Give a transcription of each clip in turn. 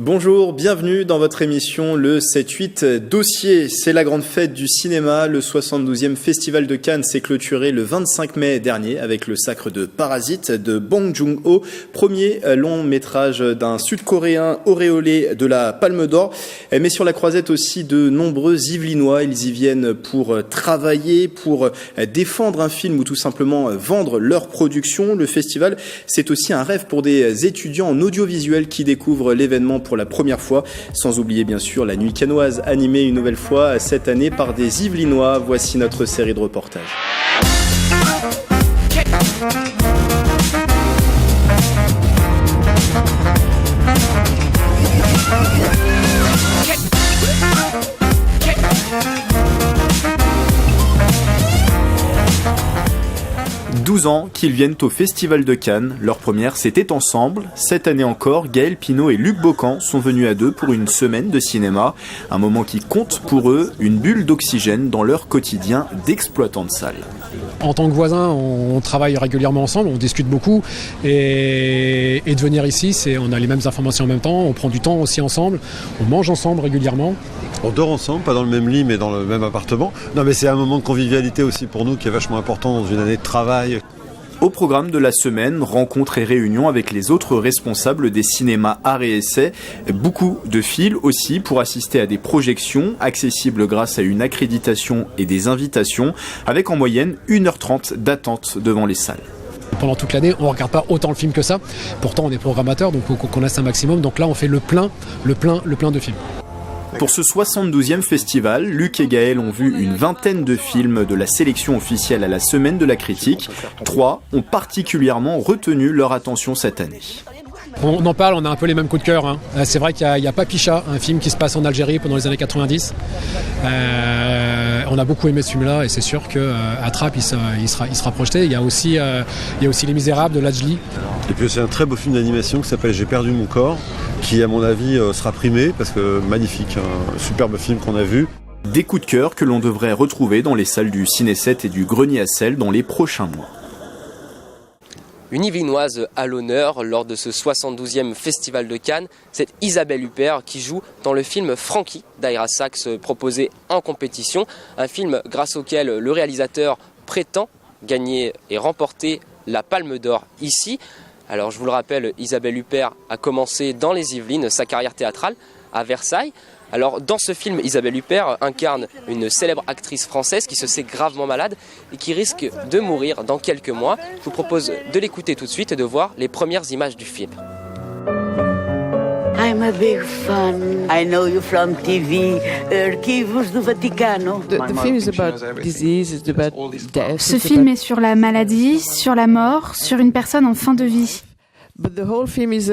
Bonjour, bienvenue dans votre émission Le 7-8 Dossier. C'est la grande fête du cinéma. Le 72e Festival de Cannes s'est clôturé le 25 mai dernier avec le sacre de Parasite de Bong Joon-ho, premier long métrage d'un Sud-Coréen auréolé de la Palme d'Or. Mais sur la croisette aussi de nombreux Yvelinois. Ils y viennent pour travailler, pour défendre un film ou tout simplement vendre leur production. Le festival, c'est aussi un rêve pour des étudiants en audiovisuel qui découvrent l'événement pour la première fois, sans oublier bien sûr la nuit cannoise animée une nouvelle fois cette année par des Yvelinois. Voici notre série de reportages. Ans qu'ils viennent au Festival de Cannes. Leur première, c'était ensemble. Cette année encore, Gaël Pinault et Luc Bocan sont venus à deux pour une semaine de cinéma. Un moment qui compte pour eux, une bulle d'oxygène dans leur quotidien d'exploitant de salle. En tant que voisins, on travaille régulièrement ensemble, on discute beaucoup. Et de venir ici, on a les mêmes informations en même temps, on prend du temps aussi ensemble, on mange ensemble régulièrement. On dort ensemble, pas dans le même lit, mais dans le même appartement. Non, mais c'est un moment de convivialité aussi pour nous qui est vachement important dans une année de travail. Au programme de la semaine, rencontres et réunions avec les autres responsables des cinémas Art et Essai. Beaucoup de fils aussi pour assister à des projections accessibles grâce à une accréditation et des invitations, avec en moyenne 1h30 d'attente devant les salles. Pendant toute l'année, on ne regarde pas autant le film que ça. Pourtant, on est programmateur, donc on laisse un maximum. Donc là, on fait le plein de films. Pour ce 72e festival, Luc et Gaël ont vu une vingtaine de films de la sélection officielle à la Semaine de la Critique. 3 ont particulièrement retenu leur attention cette année. On en parle, on a un peu les mêmes coups de cœur. Hein. C'est vrai qu'il y a Papicha, un film qui se passe en Algérie pendant les années 90. On a beaucoup aimé ce film-là et c'est sûr qu'à Trappes, il sera projeté. Il y a aussi Les Misérables de Lajli. Et puis c'est un très beau film d'animation qui s'appelle J'ai perdu mon corps, qui à mon avis sera primé parce que magnifique, un superbe film qu'on a vu. Des coups de cœur que l'on devrait retrouver dans les salles du Ciné 7 et du Grenier à Sel dans les prochains mois. Une Yvelinoise à l'honneur lors de ce 72e Festival de Cannes, c'est Isabelle Huppert qui joue dans le film Frankie d'Ira Sachs proposé en compétition. Un film grâce auquel le réalisateur prétend gagner et remporter la Palme d'Or ici. Alors je vous le rappelle, Isabelle Huppert a commencé dans les Yvelines sa carrière théâtrale à Versailles. Alors dans ce film, Isabelle Huppert incarne une célèbre actrice française qui se sait gravement malade et qui risque de mourir dans quelques mois. Je vous propose de l'écouter tout de suite et de voir les premières images du film. I'm a big fan. I know you from TV. Arquivos do Vaticano. The film is about disease, it's about death. Ce film est sur la maladie, sur la mort, sur une personne en fin de vie. But the whole film is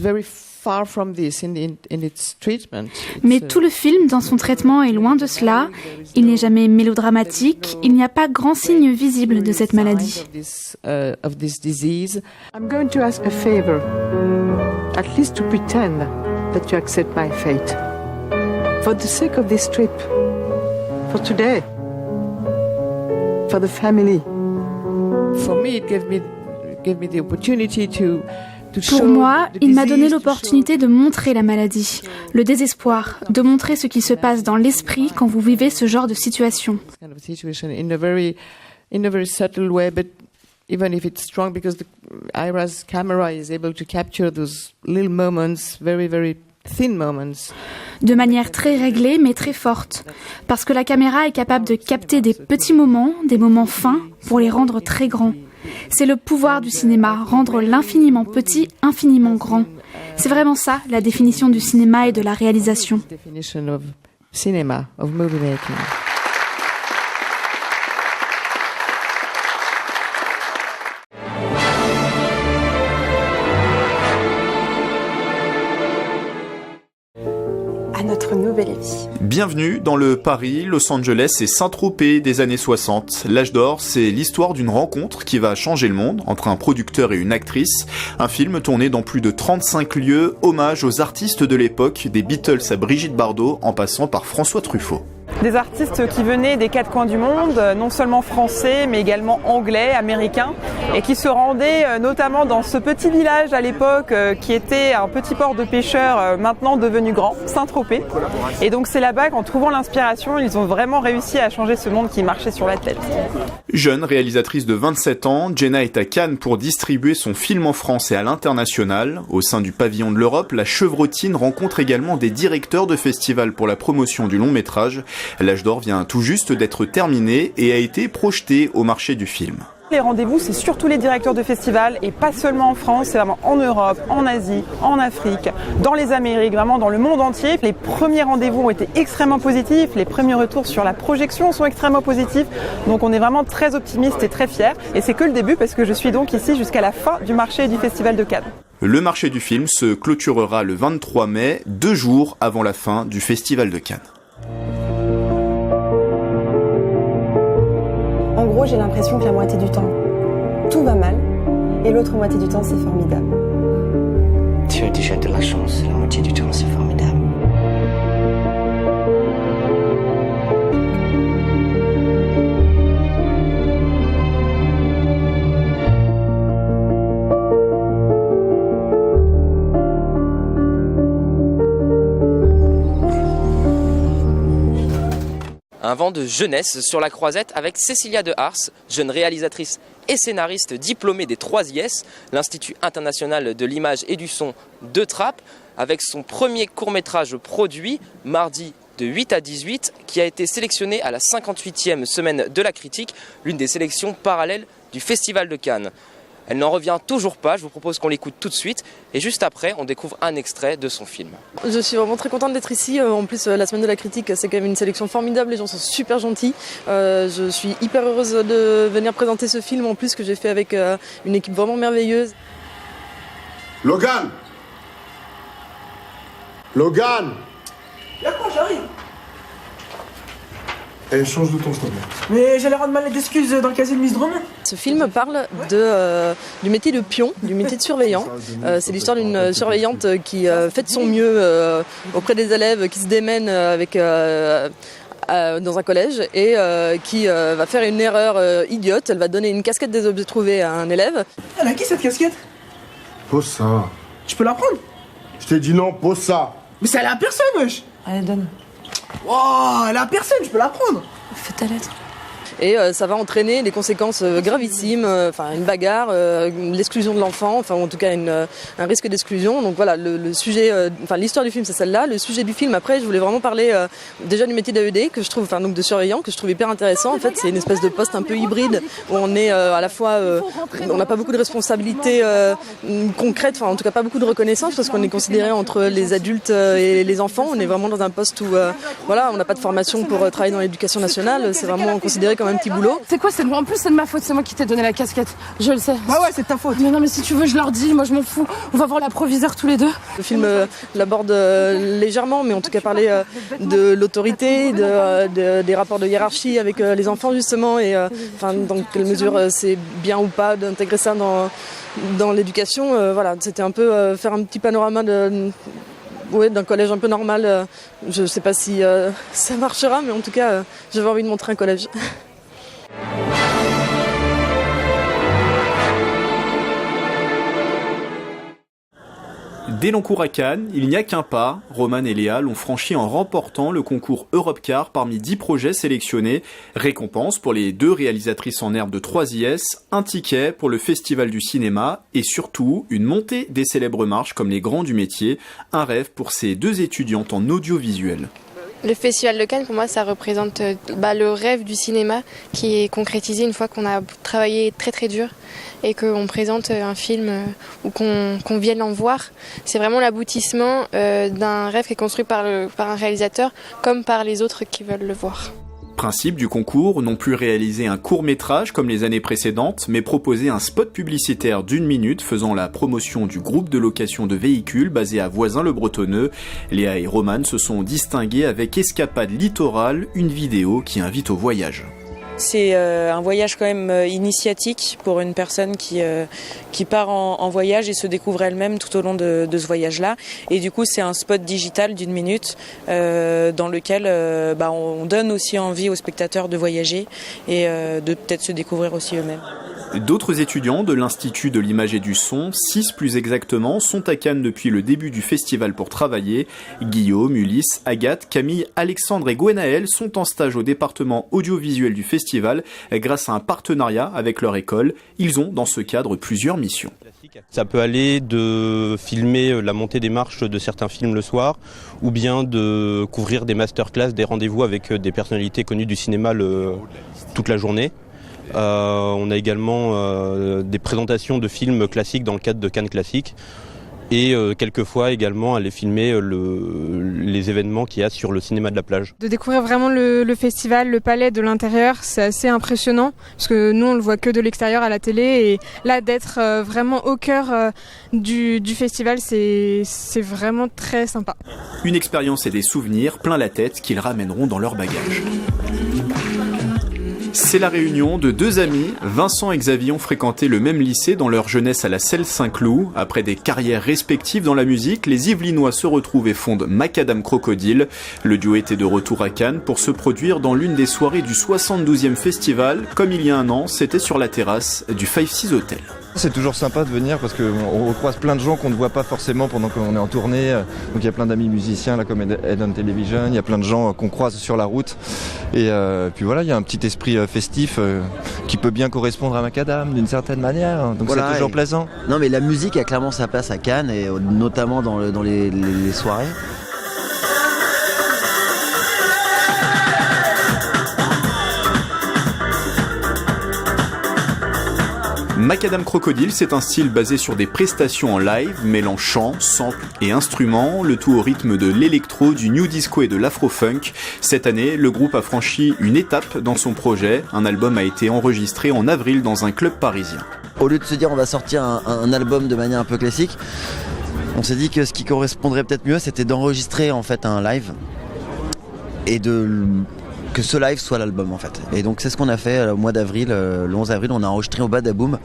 very far from this in its treatment. Mais tout le film, dans son traitement, est loin de cela. Il n'est jamais mélodramatique. Il n'y a pas grand signe visible de cette maladie. Of this disease. I'm going to ask a favor, at least to pretend that you accept my fate. For the sake of this trip, for today, for the family. For me, it gave me the opportunity to. Pour moi, il m'a donné l'opportunité de montrer la maladie, le désespoir, de montrer ce qui se passe dans l'esprit quand vous vivez ce genre de situation. In a very subtle way, but even if it's strong, because Ira's camera is able to capture those little moments, very, very thin moments. De manière très réglée, mais très forte, parce que la caméra est capable de capter des petits moments, des moments fins, pour les rendre très grands. C'est le pouvoir du cinéma, rendre l'infiniment petit, infiniment grand. C'est vraiment ça, la définition du cinéma et de la réalisation. À notre nouvelle vie. Bienvenue dans le Paris, Los Angeles et Saint-Tropez des années 60. L'âge d'or, c'est l'histoire d'une rencontre qui va changer le monde entre un producteur et une actrice. Un film tourné dans plus de 35 lieux, hommage aux artistes de l'époque, des Beatles à Brigitte Bardot en passant par François Truffaut. Des artistes qui venaient des quatre coins du monde, non seulement français, mais également anglais, américains, et qui se rendaient notamment dans ce petit village à l'époque qui était un petit port de pêcheurs maintenant devenu grand, Saint-Tropez. Et donc c'est là-bas qu'en trouvant l'inspiration, ils ont vraiment réussi à changer ce monde qui marchait sur la tête. Jeune réalisatrice de 27 ans, Jenna est à Cannes pour distribuer son film en France et à l'international. Au sein du pavillon de l'Europe, la Chevrotine rencontre également des directeurs de festivals pour la promotion du long métrage. L'Âge d'Or vient tout juste d'être terminé et a été projeté au marché du film. Les rendez-vous, c'est surtout les directeurs de festivals et pas seulement en France, c'est vraiment en Europe, en Asie, en Afrique, dans les Amériques, vraiment dans le monde entier. Les premiers rendez-vous ont été extrêmement positifs, les premiers retours sur la projection sont extrêmement positifs, donc on est vraiment très optimistes et très fiers. Et c'est que le début parce que je suis donc ici jusqu'à la fin du marché du Festival de Cannes. Le marché du film se clôturera le 23 mai, 2 jours avant la fin du Festival de Cannes. En gros, j'ai l'impression que la moitié du temps, tout va mal, et l'autre moitié du temps, c'est formidable. Tu as déjà de la chance, la moitié du temps, c'est formidable. Un vent de jeunesse sur la croisette avec Cécilia de Hars, jeune réalisatrice et scénariste diplômée des 3 IS, l'Institut international de l'image et du son de Trappes, avec son premier court-métrage produit, mardi de 8 à 18, qui a été sélectionné à la 58e semaine de la critique, l'une des sélections parallèles du Festival de Cannes. Elle n'en revient toujours pas, je vous propose qu'on l'écoute tout de suite et juste après on découvre un extrait de son film. Je suis vraiment très contente d'être ici, en plus la semaine de la critique c'est quand même une sélection formidable, les gens sont super gentils, je suis hyper heureuse de venir présenter ce film en plus que j'ai fait avec une équipe vraiment merveilleuse. Logan, Y'a quoi, j'arrive. Et change de ton s'il te plaît. Mais j'allais rendre ma lettre d'excuse dans le casier de Miss Drummond. Ce film parle du métier de pion, du métier de surveillant. C'est l'histoire d'une surveillante qui fait de son mieux auprès des élèves, qui se démène avec, dans un collège et qui va faire une erreur idiote. Elle va donner une casquette des objets trouvés à un élève. Elle a qui cette casquette? Pose ça. Je peux la prendre? Je t'ai dit non, pose ça. Mais ça, elle est à personne, wesh. Allez, donne. Wow, elle est à personne, je peux la prendre. Fais ta lettre. Et ça va entraîner des conséquences gravissimes, une bagarre, l'exclusion de l'enfant, enfin en tout cas un risque d'exclusion. Donc voilà, le sujet, l'histoire du film c'est celle-là. Le sujet du film après, je voulais vraiment parler déjà du métier d'AED que je trouve, donc de surveillant, que je trouve hyper intéressant. En fait, c'est une espèce de poste un peu hybride où on est à la fois, on n'a pas beaucoup de responsabilités concrètes, en tout cas pas beaucoup de reconnaissance parce qu'on est considéré entre les adultes et les enfants. On est vraiment dans un poste où, on n'a pas de formation pour travailler dans l'éducation nationale. C'est vraiment considéré comme un petit boulot. C'est quoi, en plus c'est de ma faute, c'est moi qui t'ai donné la casquette, je le sais. Bah ouais, c'est de ta faute. Mais non, mais si tu veux je leur dis, moi je m'en fous, on va voir la proviseure tous les deux. Le film l'aborde légèrement, mais en tout cas parler de l'autorité, des rapports de hiérarchie avec les enfants justement, et dans quelle mesure c'est bien ou pas d'intégrer ça dans l'éducation. C'était un peu faire un petit panorama d'un collège un peu normal. Je sais pas si ça marchera, mais en tout cas j'avais envie de montrer un collège. Dès l'encours à Cannes, il n'y a qu'un pas. Roman et Léa l'ont franchi en remportant le concours Europcar parmi 10 projets sélectionnés. Récompense pour les 2 réalisatrices en herbe de 3 IS, un ticket pour le Festival du cinéma et surtout une montée des célèbres marches comme les grands du métier. Un rêve pour ces 2 étudiantes en audiovisuel. Le Festival de Cannes, pour moi, ça représente le rêve du cinéma qui est concrétisé une fois qu'on a travaillé très très dur et qu'on présente un film ou qu'on vienne en voir. C'est vraiment l'aboutissement d'un rêve qui est construit par un réalisateur comme par les autres qui veulent le voir. Principe du concours, non plus réaliser un court-métrage comme les années précédentes, mais proposer un spot publicitaire d'1 minute faisant la promotion du groupe de location de véhicules basé à Voisins-le-Bretonneux. Léa et Roman se sont distingués avec Escapade Littorale, une vidéo qui invite au voyage. C'est un voyage quand même initiatique pour une personne qui part en voyage et se découvre elle-même tout au long de ce voyage-là. Et du coup, c'est un spot digital d'1 minute dans lequel on donne aussi envie aux spectateurs de voyager et de peut-être se découvrir aussi eux-mêmes. D'autres étudiants de l'Institut de l'image et du son, 6 plus exactement, sont à Cannes depuis le début du festival pour travailler. Guillaume, Ulysse, Agathe, Camille, Alexandre et Gwenaël sont en stage au département audiovisuel du festival grâce à un partenariat avec leur école. Ils ont dans ce cadre plusieurs missions. Ça peut aller de filmer la montée des marches de certains films le soir ou bien de couvrir des masterclass, des rendez-vous avec des personnalités connues du cinéma toute la journée. On a également des présentations de films classiques dans le cadre de Cannes Classiques et quelquefois également aller filmer les événements qu'il y a sur le cinéma de la plage. De découvrir vraiment le festival, le palais de l'intérieur, c'est assez impressionnant parce que nous on le voit que de l'extérieur à la télé et là d'être vraiment au cœur du festival, c'est vraiment très sympa. Une expérience et des souvenirs plein la tête qu'ils ramèneront dans leur bagage. C'est la réunion de 2 amis. Vincent et Xavier ont fréquenté le même lycée dans leur jeunesse à la Selle Saint-Cloud. Après des carrières respectives dans la musique, les Yvelinois se retrouvent et fondent Macadam Crocodile. Le duo était de retour à Cannes pour se produire dans l'une des soirées du 72e festival. Comme il y a un an, c'était sur la terrasse du 5-6 Hotel. C'est toujours sympa de venir parce qu'on croise plein de gens qu'on ne voit pas forcément pendant qu'on est en tournée. Donc il y a plein d'amis musiciens là, comme Ed on Television, il y a plein de gens qu'on croise sur la route. Et puis voilà, il y a un petit esprit festif qui peut bien correspondre à Macadam d'une certaine manière. Donc voilà, c'est toujours plaisant. Non mais la musique a clairement sa place à Cannes et notamment dans les soirées. Macadam Crocodile, c'est un style basé sur des prestations en live, mêlant chant, sample et instruments, le tout au rythme de l'électro, du new disco et de l'afro-funk. Cette année, le groupe a franchi une étape dans son projet. Un album a été enregistré en avril dans un club parisien. Au lieu de se dire on va sortir un album de manière un peu classique, on s'est dit que ce qui correspondrait peut-être mieux, c'était d'enregistrer en fait un live et que ce live soit l'album en fait. Et donc c'est ce qu'on a fait au mois d'avril, le 11 avril, on a enregistré au Badaboom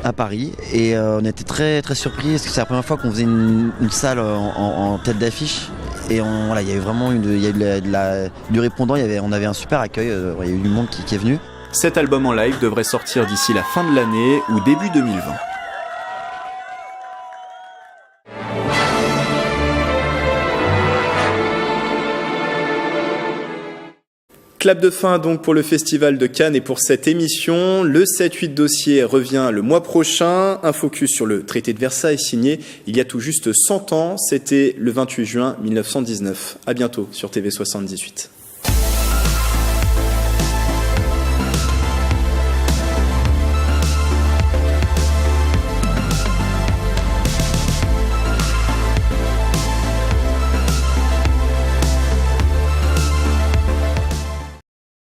à Paris et on était très très surpris parce que c'est la première fois qu'on faisait une salle en tête d'affiche et il y a eu vraiment du répondant, on avait un super accueil, il y a eu du monde qui est venu. Cet album en live devrait sortir d'ici la fin de l'année ou début 2020. Clap de fin donc pour le Festival de Cannes et pour cette émission. Le 7-8 dossier revient le mois prochain. Un focus sur le traité de Versailles signé il y a tout juste 100 ans. C'était le 28 juin 1919. À bientôt sur TV78.